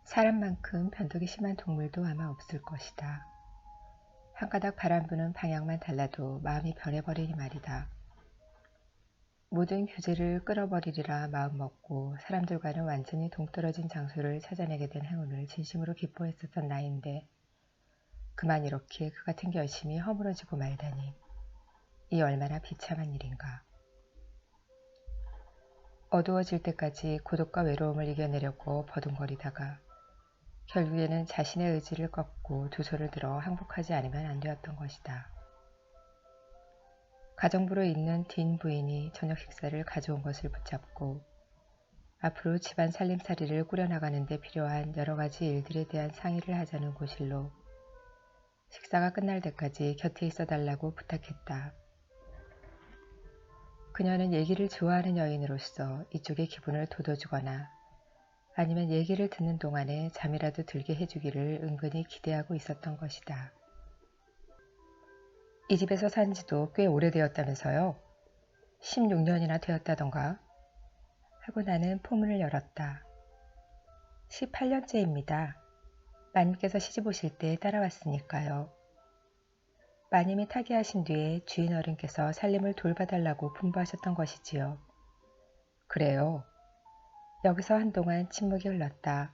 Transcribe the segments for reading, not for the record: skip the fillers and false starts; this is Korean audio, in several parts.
사람만큼 변덕이 심한 동물도 아마 없을 것이다. 한 가닥 바람 부는 방향만 달라도 마음이 변해버리니 말이다. 모든 규제를 끌어버리리라 마음먹고 사람들과는 완전히 동떨어진 장소를 찾아내게 된 행운을 진심으로 기뻐했었던 나인데 그만 이렇게 그 같은 결심이 허물어지고 말다니 이 얼마나 비참한 일인가. 어두워질 때까지 고독과 외로움을 이겨내려고 버둥거리다가 결국에는 자신의 의지를 꺾고 두 손을 들어 항복하지 않으면 안 되었던 것이다. 가정부로 있는 딘 부인이 저녁 식사를 가져온 것을 붙잡고 앞으로 집안 살림살이를 꾸려나가는 데 필요한 여러 가지 일들에 대한 상의를 하자는 고실로 식사가 끝날 때까지 곁에 있어 달라고 부탁했다. 그녀는 얘기를 좋아하는 여인으로서 이쪽의 기분을 돋워주거나 아니면 얘기를 듣는 동안에 잠이라도 들게 해주기를 은근히 기대하고 있었던 것이다. 이 집에서 산 지도 꽤 오래되었다면서요? 16년이나 되었다던가? 하고 나는 포문을 열었다. 18년째입니다. 마님께서 시집 오실 때 따라왔으니까요. 마님이 타계하신 뒤에 주인 어른께서 살림을 돌봐달라고 분부하셨던 것이지요. 그래요. 여기서 한동안 침묵이 흘렀다.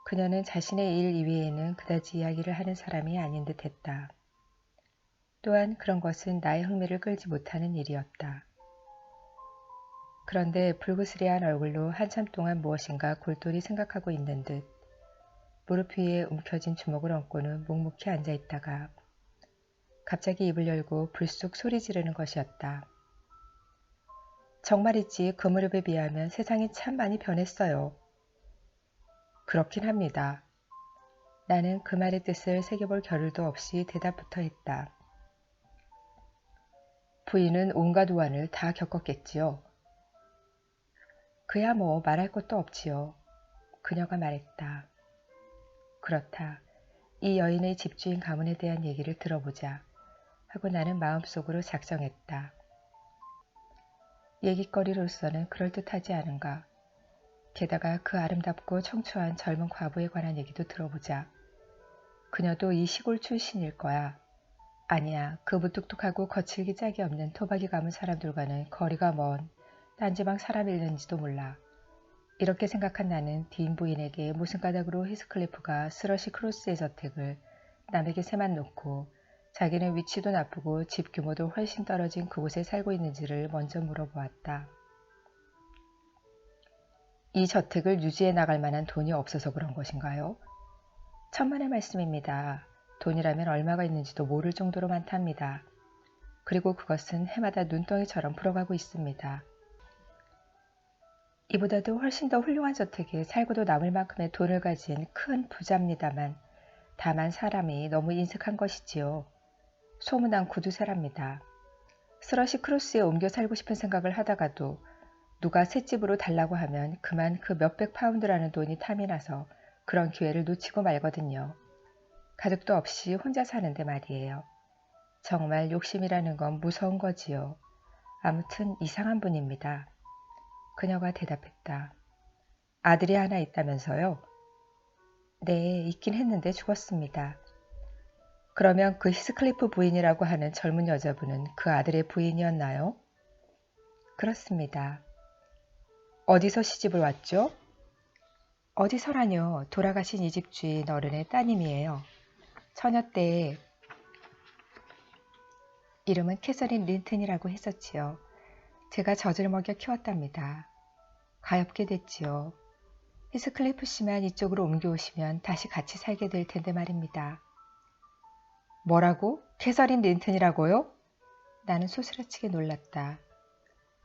그녀는 자신의 일 이외에는 그다지 이야기를 하는 사람이 아닌 듯했다. 또한 그런 것은 나의 흥미를 끌지 못하는 일이었다. 그런데 불그스레한 얼굴로 한참 동안 무엇인가 골똘히 생각하고 있는 듯 무릎 위에 움켜진 주먹을 얹고는 묵묵히 앉아있다가 갑자기 입을 열고 불쑥 소리 지르는 것이었다. 정말이지 그 무렵에 비하면 세상이 참 많이 변했어요. 그렇긴 합니다. 나는 그 말의 뜻을 새겨볼 겨를도 없이 대답부터 했다. 부인은 온갖 우환을 다 겪었겠지요. 그야 뭐 말할 것도 없지요. 그녀가 말했다. 그렇다. 이 여인의 집주인 가문에 대한 얘기를 들어보자 하고 나는 마음속으로 작정했다. 얘기거리로서는 그럴듯하지 않은가. 게다가 그 아름답고 청초한 젊은 과부에 관한 얘기도 들어보자. 그녀도 이 시골 출신일 거야. 아니야, 그 무뚝뚝하고 거칠기 짝이 없는 토박이 가문 사람들과는 거리가 먼 딴지방 사람일는지도 몰라. 이렇게 생각한 나는 딘 부인에게 무슨 까닭으로 히스클리프가 스러시 크로스의 저택을 남에게 세만 놓고 자기는 위치도 나쁘고 집 규모도 훨씬 떨어진 그곳에 살고 있는지를 먼저 물어보았다. 이 저택을 유지해 나갈 만한 돈이 없어서 그런 것인가요? 천만의 말씀입니다. 돈이라면 얼마가 있는지도 모를 정도로 많답니다. 그리고 그것은 해마다 눈덩이처럼 불어가고 있습니다. 이보다도 훨씬 더 훌륭한 저택에 살고도 남을 만큼의 돈을 가진 큰 부자입니다만 다만 사람이 너무 인색한 것이지요. 소문난 구두쇠랍니다. 스러시 크로스에 옮겨 살고 싶은 생각을 하다가도 누가 셋집으로 달라고 하면 그만 그 몇백 파운드라는 돈이 탐이 나서 그런 기회를 놓치고 말거든요. 가족도 없이 혼자 사는데 말이에요. 정말 욕심이라는 건 무서운 거지요. 아무튼 이상한 분입니다. 그녀가 대답했다. 아들이 하나 있다면서요? 네, 있긴 했는데 죽었습니다. 그러면 그 히스클리프 부인이라고 하는 젊은 여자분은 그 아들의 부인이었나요? 그렇습니다. 어디서 시집을 왔죠? 어디서라뇨. 돌아가신 이 집 주인 어른의 따님이에요. 처녀 때 이름은 캐서린 린튼이라고 했었지요. 제가 젖을 먹여 키웠답니다. 가엾게 됐지요. 히스클리프 씨만 이쪽으로 옮겨오시면 다시 같이 살게 될 텐데 말입니다. 뭐라고? 캐서린 린튼이라고요? 나는 소스라치게 놀랐다.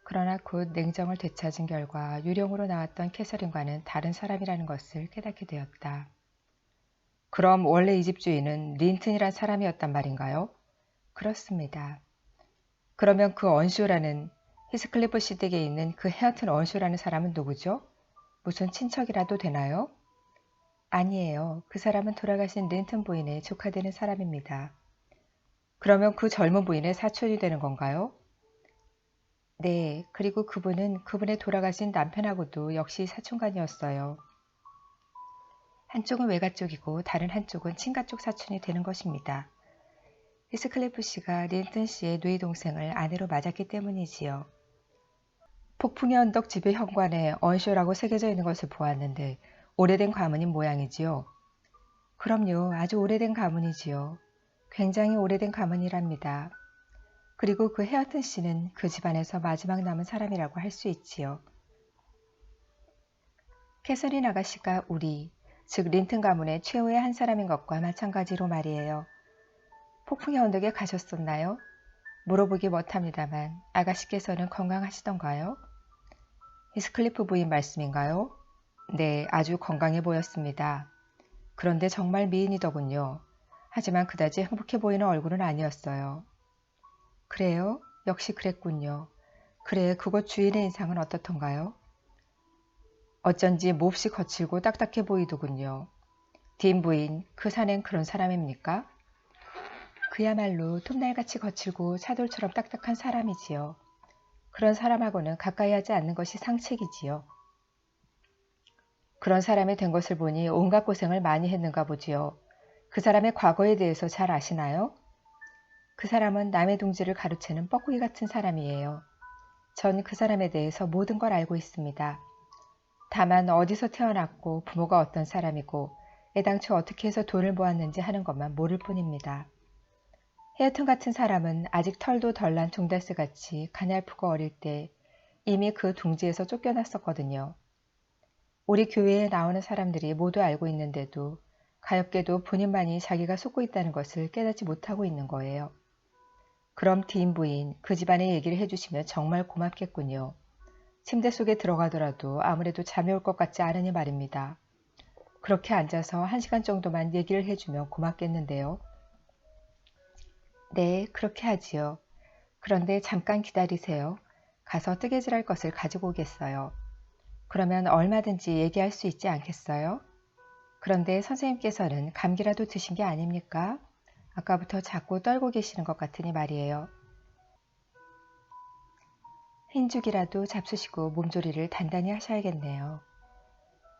그러나 곧 냉정을 되찾은 결과 유령으로 나왔던 캐서린과는 다른 사람이라는 것을 깨닫게 되었다. 그럼 원래 이 집 주인은 린튼이란 사람이었단 말인가요? 그렇습니다. 그러면 그 언슈라는 히스클리프 씨 댁에 있는 그 헤어튼 언슈라는 사람은 누구죠? 무슨 친척이라도 되나요? 아니에요. 그 사람은 돌아가신 린튼 부인의 조카되는 사람입니다. 그러면 그 젊은 부인의 사촌이 되는 건가요? 네, 그리고 그분은 그분의 돌아가신 남편하고도 역시 사촌간이었어요. 한쪽은 외가 쪽이고 다른 한쪽은 친가 쪽 사촌이 되는 것입니다. 히스클리프 씨가 린튼 씨의 누이 동생을 아내로 맞았기 때문이지요. 폭풍의 언덕 집의 현관에 언쇼라고 새겨져 있는 것을 보았는데 오래된 가문인 모양이지요. 그럼요, 아주 오래된 가문이지요. 굉장히 오래된 가문이랍니다. 그리고 그 헤어튼 씨는 그 집안에서 마지막 남은 사람이라고 할 수 있지요. 캐서린 아가씨가 우리, 즉 린튼 가문의 최후의 한 사람인 것과 마찬가지로 말이에요. 폭풍의 언덕에 가셨었나요? 물어보기 못합니다만 아가씨께서는 건강하시던가요? 히스클리프 부인 말씀인가요? 네, 아주 건강해 보였습니다. 그런데 정말 미인이더군요. 하지만 그다지 행복해 보이는 얼굴은 아니었어요. 그래요? 역시 그랬군요. 그래, 그곳 주인의 인상은 어떻던가요? 어쩐지 몹시 거칠고 딱딱해 보이더군요. 딘 부인, 그 사내는 그런 사람입니까? 그야말로 톱날같이 거칠고 차돌처럼 딱딱한 사람이지요. 그런 사람하고는 가까이 하지 않는 것이 상책이지요. 그런 사람이 된 것을 보니 온갖 고생을 많이 했는가 보지요. 그 사람의 과거에 대해서 잘 아시나요? 그 사람은 남의 둥지를 가로채는 뻐꾸기 같은 사람이에요. 전 그 사람에 대해서 모든 걸 알고 있습니다. 다만 어디서 태어났고 부모가 어떤 사람이고 애당초 어떻게 해서 돈을 모았는지 하는 것만 모를 뿐입니다. 헤어튼 같은 사람은 아직 털도 덜 난 종달새같이 가냘프고 어릴 때 이미 그 둥지에서 쫓겨났었거든요. 우리 교회에 나오는 사람들이 모두 알고 있는데도 가엾게도 본인만이 자기가 속고 있다는 것을 깨닫지 못하고 있는 거예요. 그럼 딘 부인, 그 집안의 얘기를 해주시면 정말 고맙겠군요. 침대 속에 들어가더라도 아무래도 잠이 올 것 같지 않으니 말입니다. 그렇게 앉아서 1시간 정도만 얘기를 해주면 고맙겠는데요. 네, 그렇게 하지요. 그런데 잠깐 기다리세요. 가서 뜨개질할 것을 가지고 오겠어요. 그러면 얼마든지 얘기할 수 있지 않겠어요? 그런데 선생님께서는 감기라도 드신 게 아닙니까? 아까부터 자꾸 떨고 계시는 것 같으니 말이에요. 흰죽이라도 잡수시고 몸조리를 단단히 하셔야겠네요.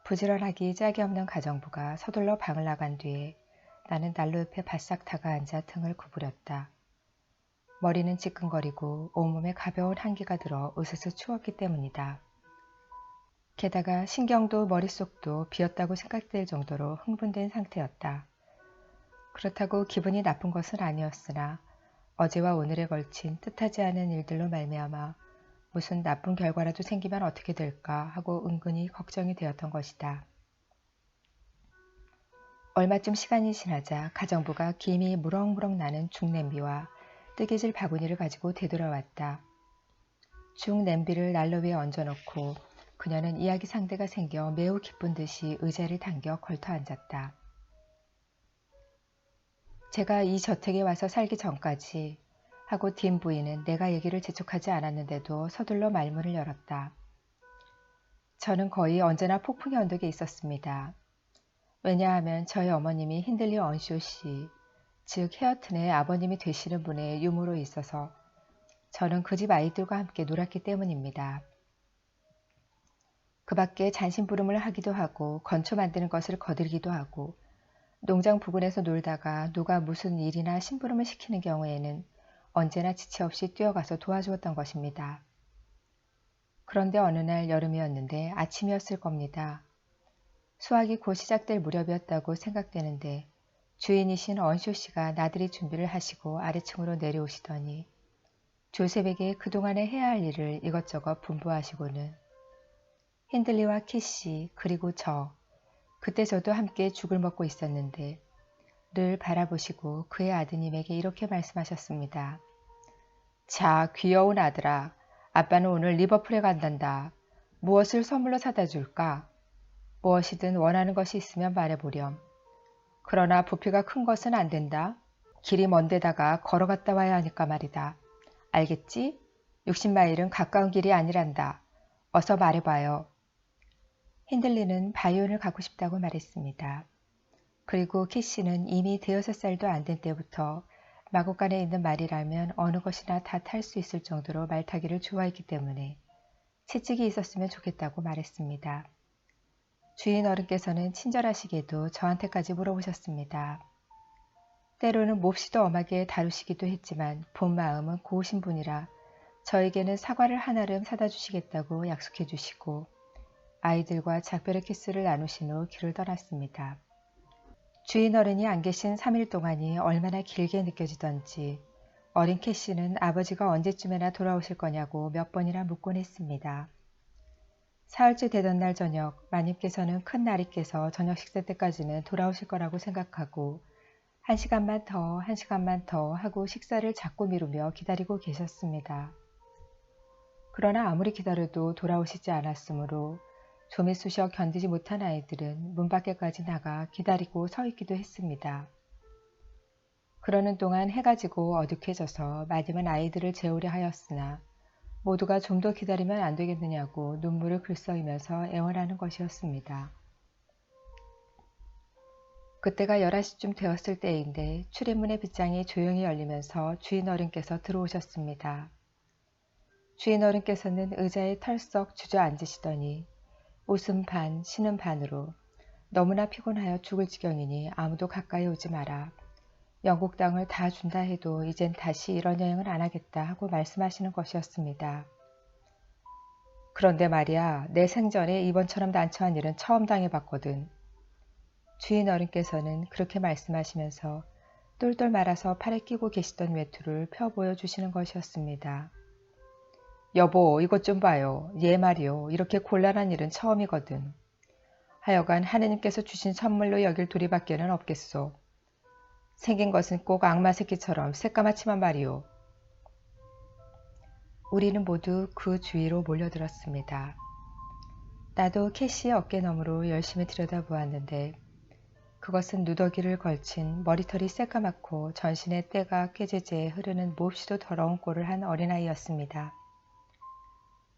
부지런하기 짝이 없는 가정부가 서둘러 방을 나간 뒤에 나는 난로 옆에 바싹 다가앉아 등을 구부렸다. 머리는 찌끈거리고 온몸에 가벼운 한기가 들어 으스스 추웠기 때문이다. 게다가 신경도 머릿속도 비었다고 생각될 정도로 흥분된 상태였다. 그렇다고 기분이 나쁜 것은 아니었으나 어제와 오늘에 걸친 뜻하지 않은 일들로 말미암아 무슨 나쁜 결과라도 생기면 어떻게 될까 하고 은근히 걱정이 되었던 것이다. 얼마쯤 시간이 지나자 가정부가 김이 무럭무럭 나는 죽냄비와 뜨개질 바구니를 가지고 되돌아왔다. 죽냄비를 난로 위에 얹어놓고 그녀는 이야기 상대가 생겨 매우 기쁜 듯이 의자를 당겨 걸터 앉았다. 제가 이 저택에 와서 살기 전까지 하고 딘 부인은 내가 얘기를 재촉하지 않았는데도 서둘러 말문을 열었다. 저는 거의 언제나 폭풍의 언덕에 있었습니다. 왜냐하면 저희 어머님이 힌들리 언쇼 씨, 즉 헤어튼의 아버님이 되시는 분의 유모로 있어서 저는 그 집 아이들과 함께 놀았기 때문입니다. 그 밖에 잔심부름을 하기도 하고 건초 만드는 것을 거들기도 하고 농장 부근에서 놀다가 누가 무슨 일이나 심부름을 시키는 경우에는 언제나 지체 없이 뛰어가서 도와주었던 것입니다. 그런데 어느 날 여름이었는데 아침이었을 겁니다. 수학이 곧 시작될 무렵이었다고 생각되는데 주인이신 언쇼 씨가 나들이 준비를 하시고 아래층으로 내려오시더니 조셉에게 그동안에 해야 할 일을 이것저것 분부하시고는 힌들리와 키씨 그리고 그때 저도 함께 죽을 먹고 있었는데 를 바라보시고 그의 아드님에게 이렇게 말씀하셨습니다. 자, 귀여운 아들아, 아빠는 오늘 리버풀에 간단다. 무엇을 선물로 사다 줄까? 무엇이든 원하는 것이 있으면 말해보렴. 그러나 부피가 큰 것은 안 된다. 길이 먼 데다가 걸어갔다 와야 하니까 말이다. 알겠지? 60마일은 가까운 길이 아니란다. 어서 말해봐요. 힌들리는 바이온을 갖고 싶다고 말했습니다. 그리고 키씨는 이미 5살도 안 된 때부터 마구간에 있는 말이라면 어느 것이나 다 탈 수 있을 정도로 말타기를 좋아했기 때문에 채찍이 있었으면 좋겠다고 말했습니다. 주인 어른께서는 친절하시게도 저한테까지 물어보셨습니다. 때로는 몹시도 엄하게 다루시기도 했지만 본 마음은 고우신 분이라 저에게는 사과를 한알음 사다 주시겠다고 약속해 주시고 아이들과 작별의 키스를 나누신 후 길을 떠났습니다. 주인 어른이 안 계신 3일 동안이 얼마나 길게 느껴지던지 어린 캐시는 아버지가 언제쯤에나 돌아오실 거냐고 몇 번이나 묻곤 했습니다. 사흘째 되던 날 저녁 마님께서는 큰 날이 깨서 저녁 식사 때까지는 돌아오실 거라고 생각하고 1시간만 더, 1시간만 더 하고 식사를 자꾸 미루며 기다리고 계셨습니다. 그러나 아무리 기다려도 돌아오시지 않았으므로 좀이 쑤셔 견디지 못한 아이들은 문 밖에까지 나가 기다리고 서 있기도 했습니다. 그러는 동안 해가 지고 어둑해져서 마님은 아이들을 재우려 하였으나 모두가 좀 더 기다리면 안 되겠느냐고 눈물을 글썽이면서 애원하는 것이었습니다. 그때가 11시쯤 되었을 때인데 출입문의 빗장이 조용히 열리면서 주인 어른께서 들어오셨습니다. 주인 어른께서는 의자에 털썩 주저앉으시더니 웃음 반, 쉬는 반으로 너무나 피곤하여 죽을 지경이니 아무도 가까이 오지 마라. 영국 땅을 다 준다 해도 이젠 다시 이런 여행은 안 하겠다 하고 말씀하시는 것이었습니다. 그런데 말이야, 내 생전에 이번처럼 난처한 일은 처음 당해봤거든. 주인 어른께서는 그렇게 말씀하시면서 똘똘 말아서 팔에 끼고 계시던 외투를 펴 보여주시는 것이었습니다. 여보, 이것 좀 봐요. 얘 말이요. 이렇게 곤란한 일은 처음이거든. 하여간 하느님께서 주신 선물로 여길 도리밖에는 없겠소. 생긴 것은 꼭 악마 새끼처럼 새까맣지만 말이오. 우리는 모두 그 주위로 몰려들었습니다. 나도 캐시의 어깨너머로 열심히 들여다보았는데 그것은 누더기를 걸친 머리털이 새까맣고 전신에 때가 꾀재재 흐르는 몹시도 더러운 꼴을 한 어린아이였습니다.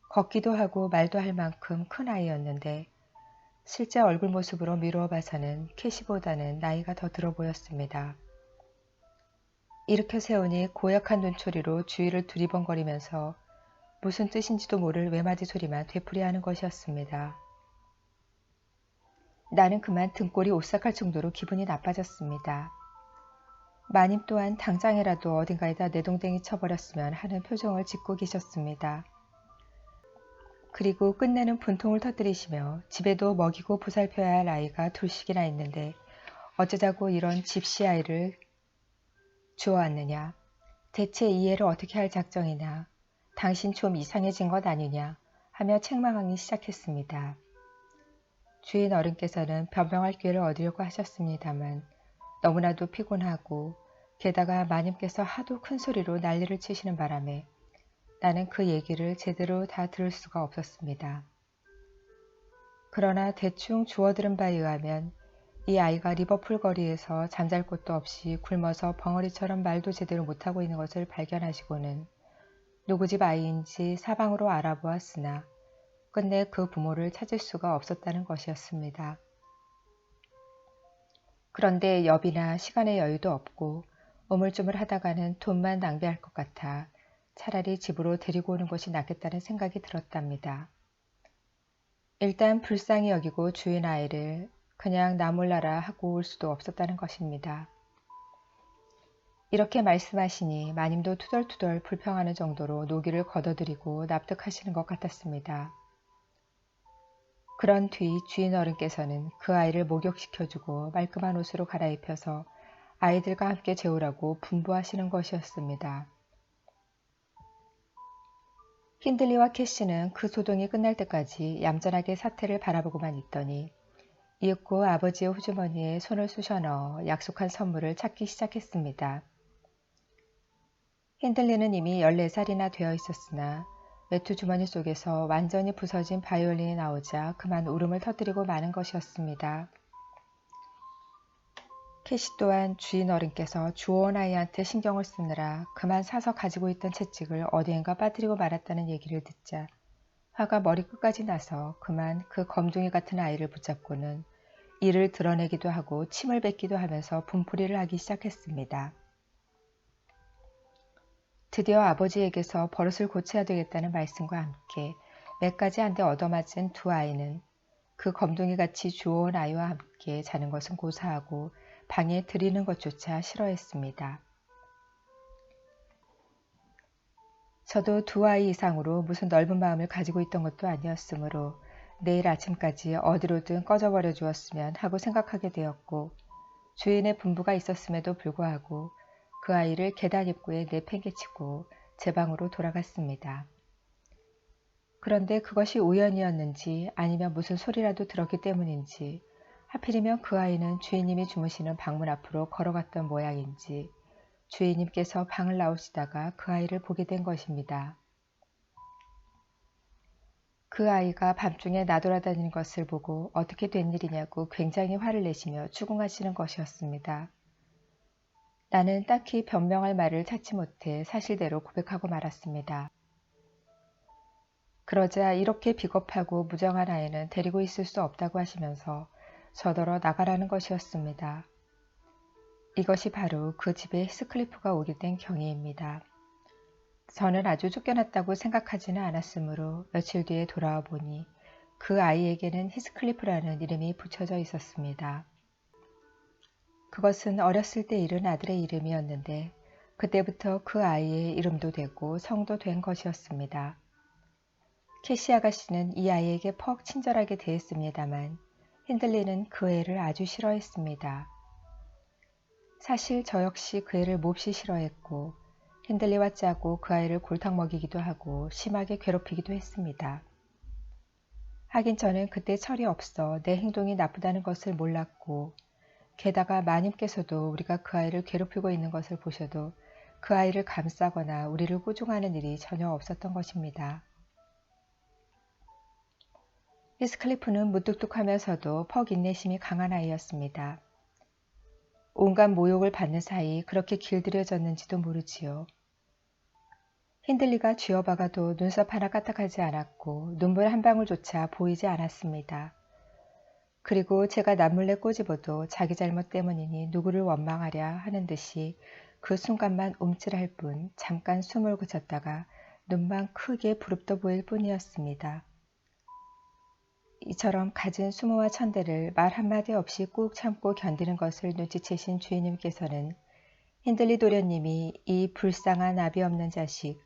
걷기도 하고 말도 할 만큼 큰 아이였는데 실제 얼굴 모습으로 미루어 봐서는 캐시보다는 나이가 더 들어 보였습니다. 일으켜 세우니 고약한 눈초리로 주위를 두리번거리면서 무슨 뜻인지도 모를 외마디 소리만 되풀이하는 것이었습니다. 나는 그만 등골이 오싹할 정도로 기분이 나빠졌습니다. 마님 또한 당장이라도 어딘가에다 내동댕이 쳐버렸으면 하는 표정을 짓고 계셨습니다. 그리고 끝내는 분통을 터뜨리시며 집에도 먹이고 보살펴야 할 아이가 둘씩이나 있는데 어쩌자고 이런 집시 아이를 주어왔느냐. 대체 이 애를 어떻게 할 작정이냐. 당신 좀 이상해진 것 아니냐 하며 책망하기 시작했습니다. 주인 어른께서는 변명할 기회를 얻으려고 하셨습니다만 너무나도 피곤하고 게다가 마님께서 하도 큰 소리로 난리를 치시는 바람에 나는 그 얘기를 제대로 다 들을 수가 없었습니다. 그러나 대충 주워들은 바에 의하면 이 아이가 리버풀 거리에서 잠잘 곳도 없이 굶어서 벙어리처럼 말도 제대로 못하고 있는 것을 발견하시고는 누구 집 아이인지 사방으로 알아보았으나 끝내 그 부모를 찾을 수가 없었다는 것이었습니다. 그런데 여비나 시간의 여유도 없고 우물쭈물하다가는 돈만 낭비할 것 같아 차라리 집으로 데리고 오는 것이 낫겠다는 생각이 들었답니다. 일단 불쌍히 여기고 주인 아이를 그냥 나 몰라라 하고 올 수도 없었다는 것입니다. 이렇게 말씀하시니 마님도 투덜투덜 불평하는 정도로 노기를 걷어들이고 납득하시는 것 같았습니다. 그런 뒤 주인 어른께서는 그 아이를 목욕시켜주고 말끔한 옷으로 갈아입혀서 아이들과 함께 재우라고 분부하시는 것이었습니다. 힌들리와 캐시는 그 소동이 끝날 때까지 얌전하게 사태를 바라보고만 있더니 이윽고 아버지의 호주머니에 손을 쑤셔 넣어 약속한 선물을 찾기 시작했습니다. 힌들리는 이미 14살이나 되어 있었으나 외투 주머니 속에서 완전히 부서진 바이올린이 나오자 그만 울음을 터뜨리고 마는 것이었습니다. 캐시 또한 주인 어른께서 주워온 아이한테 신경을 쓰느라 그만 사서 가지고 있던 채찍을 어디엔가 빠뜨리고 말았다는 얘기를 듣자 화가 머리끝까지 나서 그만 그 검둥이 같은 아이를 붙잡고는 이를 드러내기도 하고 침을 뱉기도 하면서 분풀이를 하기 시작했습니다. 드디어 아버지에게서 버릇을 고쳐야 되겠다는 말씀과 함께 몇 가지 한데 얻어맞은 두 아이는 그 검둥이같이 주워온 아이와 함께 자는 것은 고사하고 방에 들이는 것조차 싫어했습니다. 저도 두 아이 이상으로 무슨 넓은 마음을 가지고 있던 것도 아니었으므로 내일 아침까지 어디로든 꺼져버려 주었으면 하고 생각하게 되었고, 주인의 분부가 있었음에도 불구하고 그 아이를 계단 입구에 내팽개치고 제 방으로 돌아갔습니다. 그런데 그것이 우연이었는지 아니면 무슨 소리라도 들었기 때문인지 하필이면 그 아이는 주인님이 주무시는 방문 앞으로 걸어갔던 모양인지 주인님께서 방을 나오시다가 그 아이를 보게 된 것입니다. 그 아이가 밤중에 나돌아다니는 것을 보고 어떻게 된 일이냐고 굉장히 화를 내시며 추궁하시는 것이었습니다. 나는 딱히 변명할 말을 찾지 못해 사실대로 고백하고 말았습니다. 그러자 이렇게 비겁하고 무정한 아이는 데리고 있을 수 없다고 하시면서 저더러 나가라는 것이었습니다. 이것이 바로 그 집에 히스클리프가 오게 된 경위입니다. 저는 아주 쫓겨났다고 생각하지는 않았으므로 며칠 뒤에 돌아와 보니 그 아이에게는 히스클리프라는 이름이 붙여져 있었습니다. 그것은 어렸을 때 잃은 아들의 이름이었는데 그때부터 그 아이의 이름도 되고 성도 된 것이었습니다. 캐시 아가씨는 이 아이에게 퍽 친절하게 대했습니다만 힌들리는 그 애를 아주 싫어했습니다. 사실 저 역시 그 애를 몹시 싫어했고 힌들리와 짜고 그 아이를 골탕 먹이기도 하고 심하게 괴롭히기도 했습니다. 하긴 저는 그때 철이 없어 내 행동이 나쁘다는 것을 몰랐고 게다가 마님께서도 우리가 그 아이를 괴롭히고 있는 것을 보셔도 그 아이를 감싸거나 우리를 꾸중하는 일이 전혀 없었던 것입니다. 히스클리프는 무뚝뚝하면서도 퍽 인내심이 강한 아이였습니다. 온갖 모욕을 받는 사이 그렇게 길들여졌는지도 모르지요. 힌들리가 쥐어박아도 눈썹 하나 까딱하지 않았고 눈물 한 방울조차 보이지 않았습니다. 그리고 제가 남몰래 꼬집어도 자기 잘못 때문이니 누구를 원망하랴 하는 듯이 그 순간만 움찔할 뿐 잠깐 숨을 그쳤다가 눈만 크게 부릅떠 보일 뿐이었습니다. 이처럼 갖은 수모와 천대를 말 한마디 없이 꾹 참고 견디는 것을 눈치채신 주인님께서는 힌들리 도련님이 이 불쌍한 아비 없는 자식,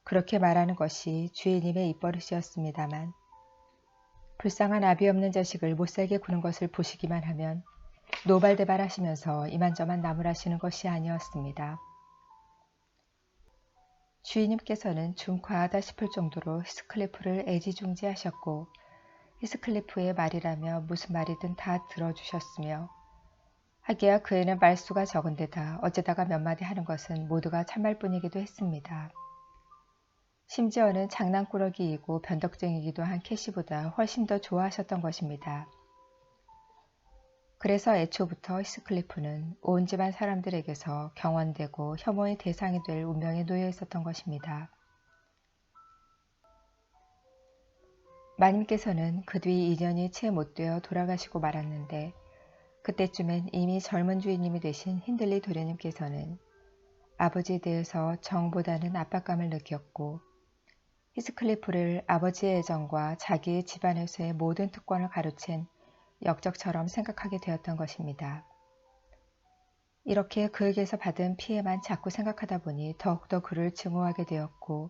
그렇게 말하는 것이 주인님의 입버릇이었습니다만 불쌍한 아비 없는 자식을 못살게 구는 것을 보시기만 하면 노발대발하시면서 이만저만 나무라시는 것이 아니었습니다. 주인님께서는 좀 과하다 싶을 정도로 히스클리프를 애지중지하셨고 히스클리프의 말이라며 무슨 말이든 다 들어주셨으며 하기야 그 애는 말수가 적은 데다 어쩌다가 몇 마디 하는 것은 모두가 참말뿐이기도 했습니다. 심지어는 장난꾸러기이고 변덕쟁이기도 한 캐시보다 훨씬 더 좋아하셨던 것입니다. 그래서 애초부터 히스클리프는 온 집안 사람들에게서 경원되고 혐오의 대상이 될 운명에 놓여 있었던 것입니다. 마님께서는 그 뒤 2년이 채 못되어 돌아가시고 말았는데 그때쯤엔 이미 젊은 주인님이 되신 힌들리 도련님께서는 아버지에 대해서 정보다는 압박감을 느꼈고 히스클리프를 아버지의 애정과 자기의 집안에서의 모든 특권을 가로챈 역적처럼 생각하게 되었던 것입니다. 이렇게 그에게서 받은 피해만 자꾸 생각하다 보니 더욱더 그를 증오하게 되었고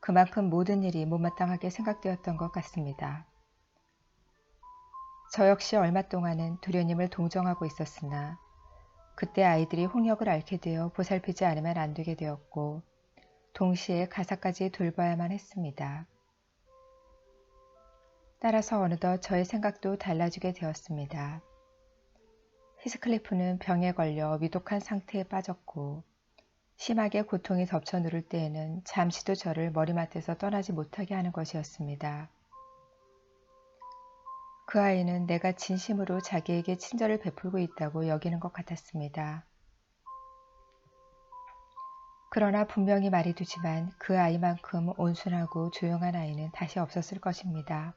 그만큼 모든 일이 못마땅하게 생각되었던 것 같습니다. 저 역시 얼마 동안은 도련님을 동정하고 있었으나 그때 아이들이 홍역을 앓게 되어 보살피지 않으면 안 되게 되었고 동시에 가사까지 돌봐야만 했습니다. 따라서 어느덧 저의 생각도 달라지게 되었습니다. 히스클리프는 병에 걸려 위독한 상태에 빠졌고 심하게 고통이 덮쳐 누를 때에는 잠시도 저를 머리맡에서 떠나지 못하게 하는 것이었습니다. 그 아이는 내가 진심으로 자기에게 친절을 베풀고 있다고 여기는 것 같았습니다. 그러나 분명히 말해두지만 그 아이만큼 온순하고 조용한 아이는 다시 없었을 것입니다.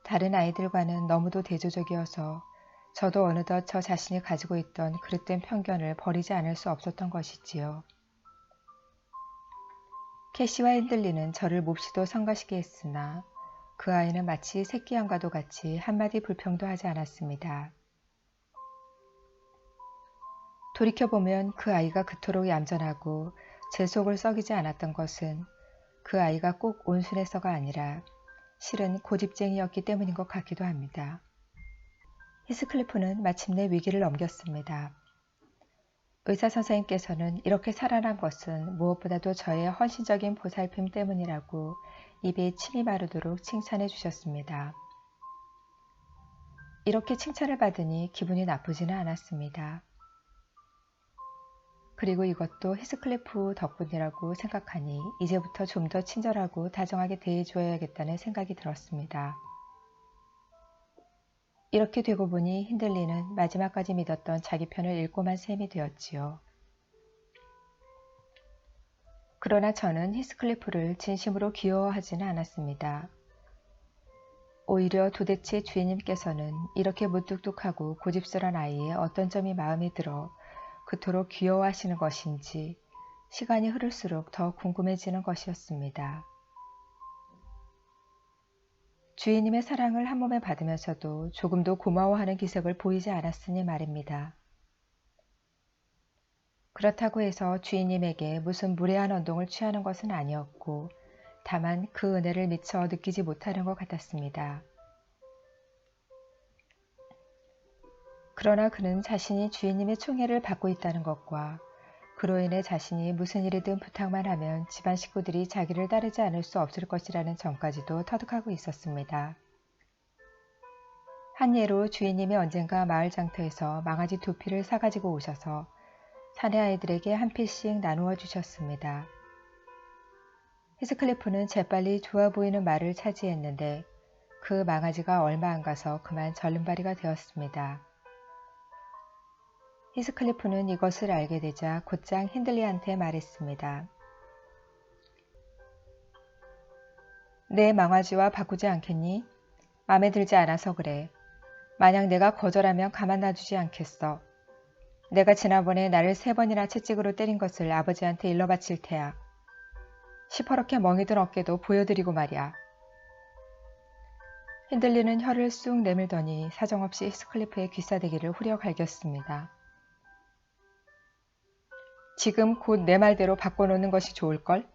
다른 아이들과는 너무도 대조적이어서 저도 어느덧 저 자신이 가지고 있던 그릇된 편견을 버리지 않을 수 없었던 것이지요. 캐시와 핸들리는 저를 몹시도 성가시게 했으나 그 아이는 마치 새끼 양과도 같이 한마디 불평도 하지 않았습니다. 돌이켜보면 그 아이가 그토록 얌전하고 제 속을 썩이지 않았던 것은 그 아이가 꼭 온순해서가 아니라 실은 고집쟁이였기 때문인 것 같기도 합니다. 히스클리프는 마침내 위기를 넘겼습니다. 의사 선생님께서는 이렇게 살아난 것은 무엇보다도 저의 헌신적인 보살핌 때문이라고 입에 침이 마르도록 칭찬해 주셨습니다. 이렇게 칭찬을 받으니 기분이 나쁘지는 않았습니다. 그리고 이것도 히스클리프 덕분이라고 생각하니 이제부터 좀 더 친절하고 다정하게 대해줘야겠다는 생각이 들었습니다. 이렇게 되고 보니 힌들리는 마지막까지 믿었던 자기 편을 잃고만 셈이 되었지요. 그러나 저는 히스클리프를 진심으로 귀여워하지는 않았습니다. 오히려 도대체 주인님께서는 이렇게 무뚝뚝하고 고집스런 아이의 어떤 점이 마음에 들어 그토록 귀여워하시는 것인지 시간이 흐를수록 더 궁금해지는 것이었습니다. 주인님의 사랑을 한 몸에 받으면서도 조금도 고마워하는 기색을 보이지 않았으니 말입니다. 그렇다고 해서 주인님에게 무슨 무례한 언동을 취하는 것은 아니었고 다만 그 은혜를 미처 느끼지 못하는 것 같았습니다. 그러나 그는 자신이 주인님의 총애를 받고 있다는 것과 그로 인해 자신이 무슨 일이든 부탁만 하면 집안 식구들이 자기를 따르지 않을 수 없을 것이라는 점까지도 터득하고 있었습니다. 한 예로 주인님이 언젠가 마을 장터에서 망아지 2피를 사가지고 오셔서 사내 아이들에게 한 피씩 나누어 주셨습니다. 히스클리프는 재빨리 좋아 보이는 말을 차지했는데 그 망아지가 얼마 안 가서 그만 절름발이가 되었습니다. 히스클리프는 이것을 알게 되자 곧장 힌들리한테 말했습니다. 내 망아지와 바꾸지 않겠니? 마음에 들지 않아서 그래. 만약 내가 거절하면 가만 놔두지 않겠어. 내가 지난번에 나를 3번이나 채찍으로 때린 것을 아버지한테 일러 바칠 테야. 시퍼렇게 멍이든 어깨도 보여드리고 말이야. 힌들리는 혀를 쑥 내밀더니 사정없이 히스클리프의 귀싸대기를 후려 갈겼습니다. 지금 곧 내 말대로 바꿔놓는 것이 좋을걸?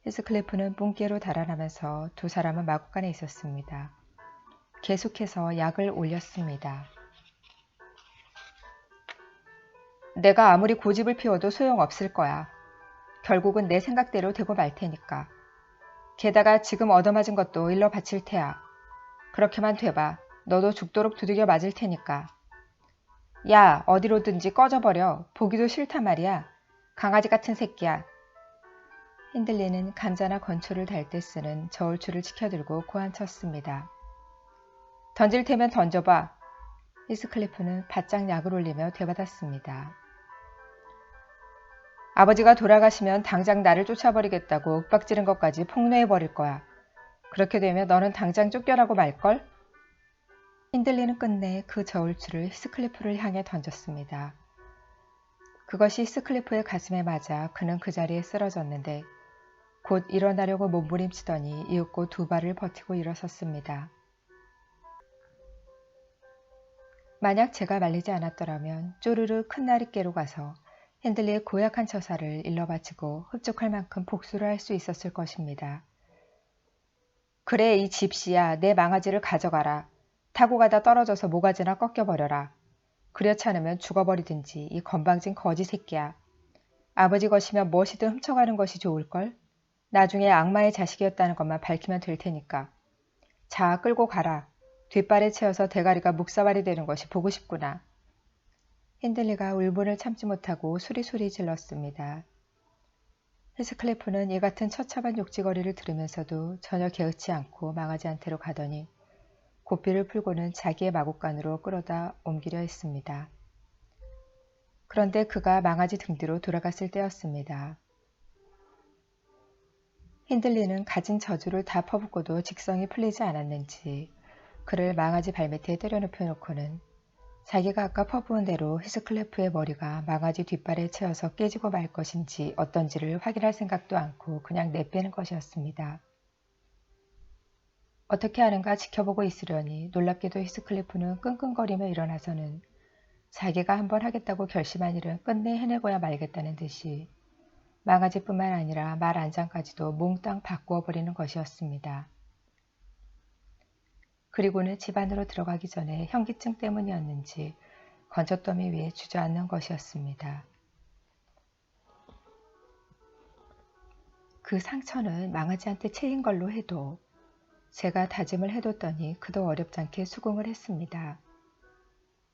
히스클리프는 뿡깨로 달아나면서 두 사람은 마구간에 있었습니다. 계속해서 약을 올렸습니다. 내가 아무리 고집을 피워도 소용없을 거야. 결국은 내 생각대로 되고 말 테니까. 게다가 지금 얻어맞은 것도 일러 바칠 테야. 그렇게만 돼봐. 너도 죽도록 두들겨 맞을 테니까. 야, 어디로든지 꺼져버려. 보기도 싫단 말이야. 강아지 같은 새끼야. 힌들리는 감자나 건초를 달 때 쓰는 저울추를 치켜들고 고함쳤습니다. 던질 테면 던져봐. 히스클리프는 바짝 약을 올리며 되받았습니다. 아버지가 돌아가시면 당장 나를 쫓아버리겠다고 윽박지른 것까지 폭로해버릴 거야. 그렇게 되면 너는 당장 쫓겨나고 말걸? 힌들리는 끝내 그 저울추를 히스클리프를 향해 던졌습니다. 그것이 히스클리프의 가슴에 맞아 그는 그 자리에 쓰러졌는데 곧 일어나려고 몸부림치더니 이윽고 2발을 버티고 일어섰습니다. 만약 제가 말리지 않았더라면 쪼르르 큰 나리깨로 가서 핸들리의 고약한 처사를 일러바치고 흡족할 만큼 복수를 할 수 있었을 것입니다. 그래 이 집시야 내 망아지를 가져가라. 타고 가다 떨어져서 모가지나 꺾여버려라. 그렇지 않으면 죽어버리든지 이 건방진 거지 새끼야. 아버지 것이면 무엇이든 훔쳐가는 것이 좋을걸? 나중에 악마의 자식이었다는 것만 밝히면 될 테니까. 자 끌고 가라. 뒷발에 채워서 대가리가 묵사발이 되는 것이 보고 싶구나. 힌들리가 울분을 참지 못하고 수리수리 질렀습니다. 히스클리프는 이 같은 처참한 욕지거리를 들으면서도 전혀 개의치 않고 망아지한테로 가더니 고삐를 풀고는 자기의 마구간으로 끌어다 옮기려 했습니다. 그런데 그가 망아지 등 뒤로 돌아갔을 때였습니다. 힌들리는 가진 저주를 다 퍼붓고도 직성이 풀리지 않았는지 그를 망아지 발밑에 때려눕혀놓고는 자기가 아까 퍼부은 대로 히스클리프의 머리가 망아지 뒷발에 채워서 깨지고 말 것인지 어떤지를 확인할 생각도 않고 그냥 내빼는 것이었습니다. 어떻게 하는가 지켜보고 있으려니 놀랍게도 히스클리프는 끙끙거리며 일어나서는 자기가 한번 하겠다고 결심한 일은 끝내 해내고야 말겠다는 듯이 망아지뿐만 아니라 말 안장까지도 몽땅 바꾸어 버리는 것이었습니다. 그리고는 집 안으로 들어가기 전에 현기증 때문이었는지 건젖더미 위에 주저앉는 것이었습니다. 그 상처는 망아지한테 채인 걸로 해도 제가 다짐을 해뒀더니 그도 어렵지 않게 수긍을 했습니다.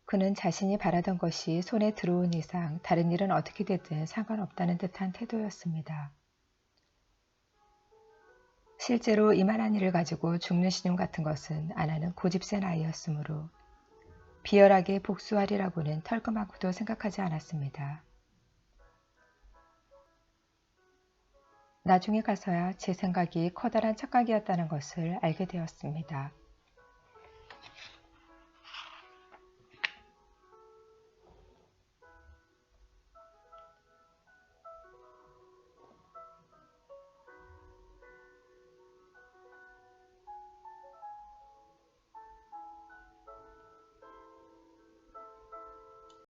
그는 자신이 바라던 것이 손에 들어온 이상 다른 일은 어떻게 되든 상관없다는 듯한 태도였습니다. 실제로 이만한 일을 가지고 죽는 신용 같은 것은 안 하는 고집센 아이였으므로 비열하게 복수하리라고는 털끝만큼도 생각하지 않았습니다. 나중에 가서야 제 생각이 커다란 착각이었다는 것을 알게 되었습니다.